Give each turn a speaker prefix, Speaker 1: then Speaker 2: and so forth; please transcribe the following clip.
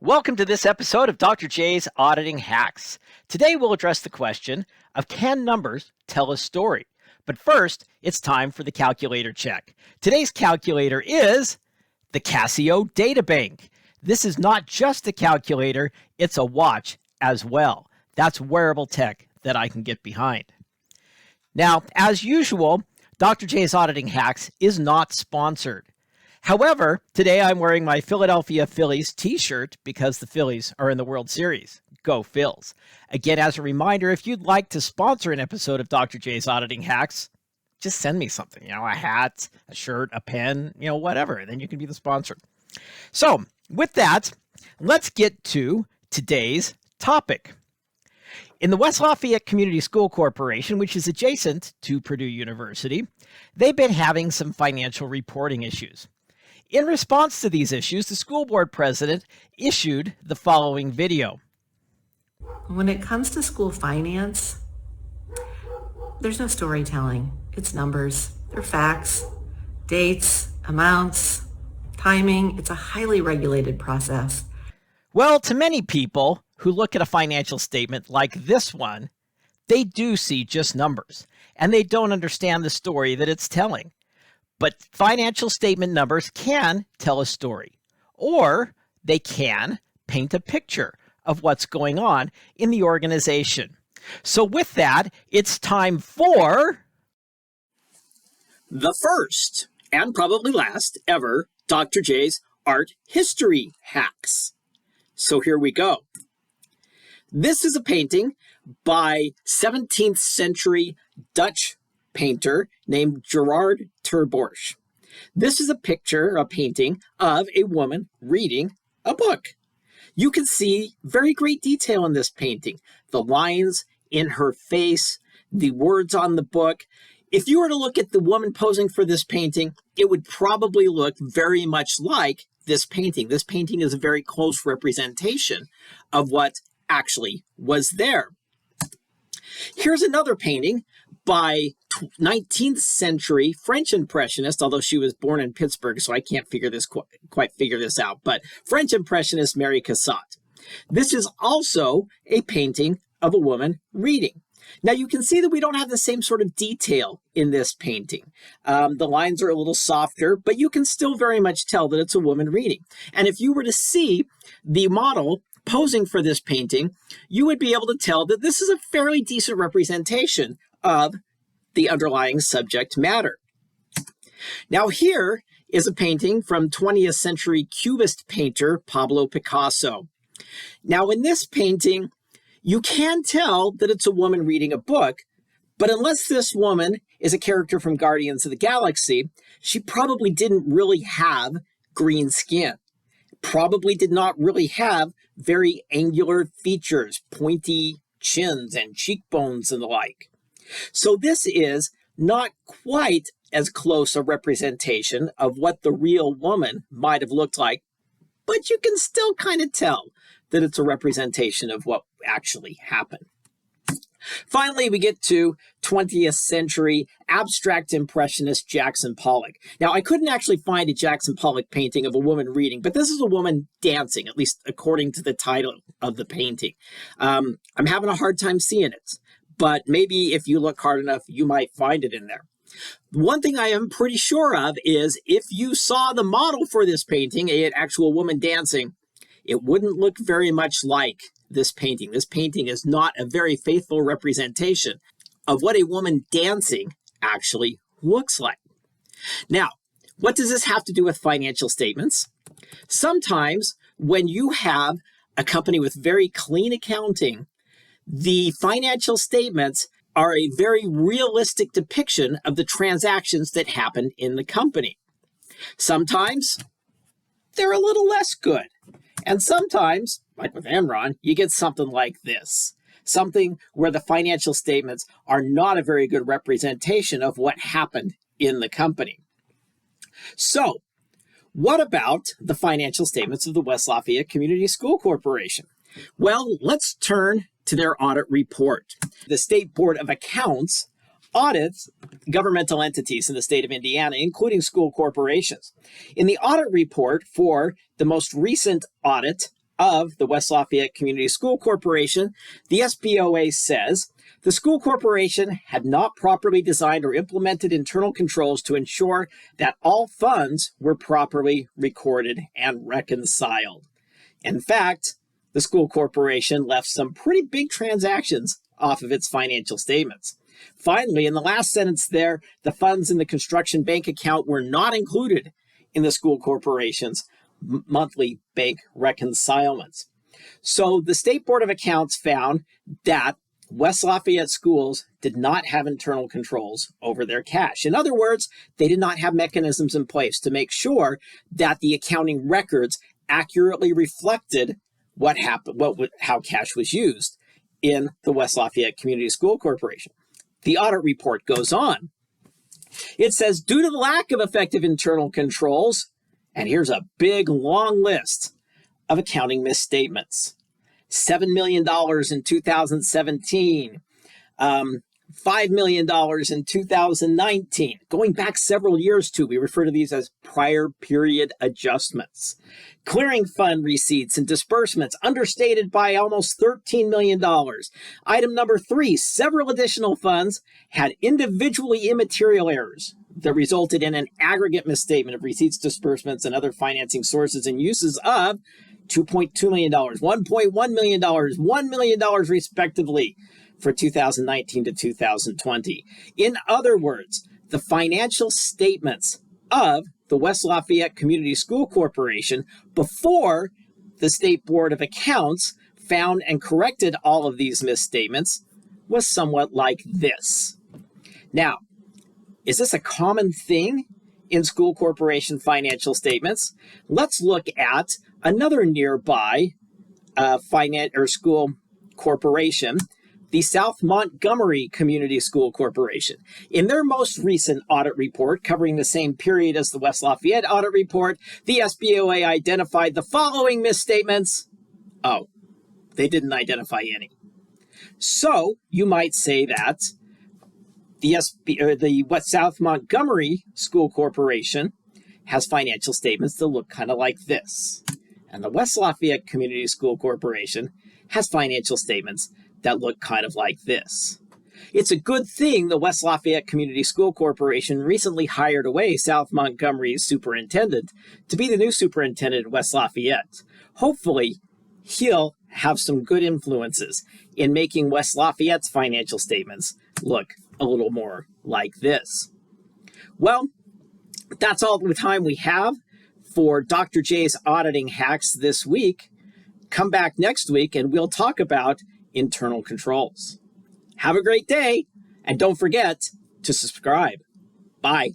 Speaker 1: Welcome to this episode of Dr. J's Auditing Hacks. Today we'll address the question of can numbers tell a story? But first, it's time for the calculator check. Today's calculator is the Casio Databank. This is not just a calculator, it's a watch as well. That's wearable tech that I can get behind. Now, as usual, Dr. J's Auditing Hacks is not sponsored. However, today I'm wearing my Philadelphia Phillies t-shirt because the Phillies are in the World Series. Go Phils. Again, as a reminder, if you'd like to sponsor an episode of Dr. J's Auditing Hacks, just send me something, a hat, a shirt, a pen, whatever, and then you can be the sponsor. So with that, let's get to today's topic. In the West Lafayette Community School Corporation, which is adjacent to Purdue University, they've been having some financial reporting issues. In response to these issues, the school board president issued the following video.
Speaker 2: When it comes to school finance, there's no storytelling. It's numbers. They're facts, dates, amounts, timing. It's a highly regulated process.
Speaker 1: Well, to many people who look at a financial statement like this one, they do see just numbers, and they don't understand the story that it's telling. But financial statement numbers can tell a story, or they can paint a picture of what's going on in the organization. So with that, it's time for
Speaker 3: the first and probably last ever Dr. J's Art History Hacks. So here we go. This is a painting by 17th century Dutch painter named Gerard ter Borch. This is a painting of a woman reading a book. You can see very great detail in this painting. The lines in her face, the words on the book. If you were to look at the woman posing for this painting, it would probably look very much like this painting. This painting is a very close representation of what actually was there. Here's another painting by 19th century French Impressionist, although she was born in Pittsburgh, so I can't quite figure this out, but French Impressionist Mary Cassatt. This is also a painting of a woman reading. Now you can see that we don't have the same sort of detail in this painting. The lines are a little softer, but you can still very much tell that it's a woman reading. And if you were to see the model posing for this painting, you would be able to tell that this is a fairly decent representation of the underlying subject matter. Now here is a painting from 20th century Cubist painter Pablo Picasso. Now in this painting, you can tell that it's a woman reading a book, but unless this woman is a character from Guardians of the Galaxy, she probably didn't really have green skin. Probably did not really have very angular features, pointy chins and cheekbones and the like. So this is not quite as close a representation of what the real woman might have looked like, but you can still kind of tell that it's a representation of what actually happened. Finally, we get to 20th century abstract impressionist Jackson Pollock. Now, I couldn't actually find a Jackson Pollock painting of a woman reading, but this is a woman dancing, at least according to the title of the painting. I'm having a hard time seeing it, but maybe if you look hard enough, you might find it in there. One thing I am pretty sure of is if you saw the model for this painting, an actual woman dancing, it wouldn't look very much like this painting. This painting is not a very faithful representation of what a woman dancing actually looks like. Now, what does this have to do with financial statements? Sometimes when you have a company with very clean accounting, the financial statements are a very realistic depiction of the transactions that happen in the company. Sometimes they're a little less good. And sometimes, like with Enron, you get something like this. Something where the financial statements are not a very good representation of what happened in the company. So, what about the financial statements of the West Lafayette Community School Corporation? Well, let's turn to their audit report. The State Board of Accounts audits governmental entities in the state of Indiana, including school corporations. In the audit report for the most recent audit of the West Lafayette Community School Corporation, the SBOA says the school corporation had not properly designed or implemented internal controls to ensure that all funds were properly recorded and reconciled. In fact, the school corporation left some pretty big transactions off of its financial statements. Finally, in the last sentence there, the funds in the construction bank account were not included in the school corporation's monthly bank reconciliations. So the State Board of Accounts found that West Lafayette schools did not have internal controls over their cash. In other words, they did not have mechanisms in place to make sure that the accounting records accurately reflected what happened, how cash was used in the West Lafayette Community School Corporation. The audit report goes on. It says, due to the lack of effective internal controls, and here's a big long list of accounting misstatements. $7 million in 2017, $5 million in 2019. Going back several years too, we refer to these as prior period adjustments. Clearing fund receipts and disbursements understated by almost $13 million. Item number 3, several additional funds had individually immaterial errors that resulted in an aggregate misstatement of receipts, disbursements, and other financing sources and uses of $2.2 million, $1.1 million, $1 million respectively for 2019 to 2020. In other words, the financial statements of the West Lafayette Community School Corporation before the State Board of Accounts found and corrected all of these misstatements was somewhat like this. Now, is this a common thing in school corporation financial statements? Let's look at another nearby school corporation, the South Montgomery Community School Corporation. In their most recent audit report, covering the same period as the West Lafayette audit report, the SBOA identified the following misstatements. Oh, they didn't identify any. So you might say that the South Montgomery School Corporation has financial statements that look kind of like this. And the West Lafayette Community School Corporation has financial statements that look kind of like this. It's a good thing the West Lafayette Community School Corporation recently hired away South Montgomery's superintendent to be the new superintendent at West Lafayette. Hopefully, he'll have some good influences in making West Lafayette's financial statements look a little more like this. Well, that's all the time we have for Dr. J's Auditing Hacks this week. Come back next week and we'll talk about internal controls. Have a great day, and don't forget to subscribe. Bye.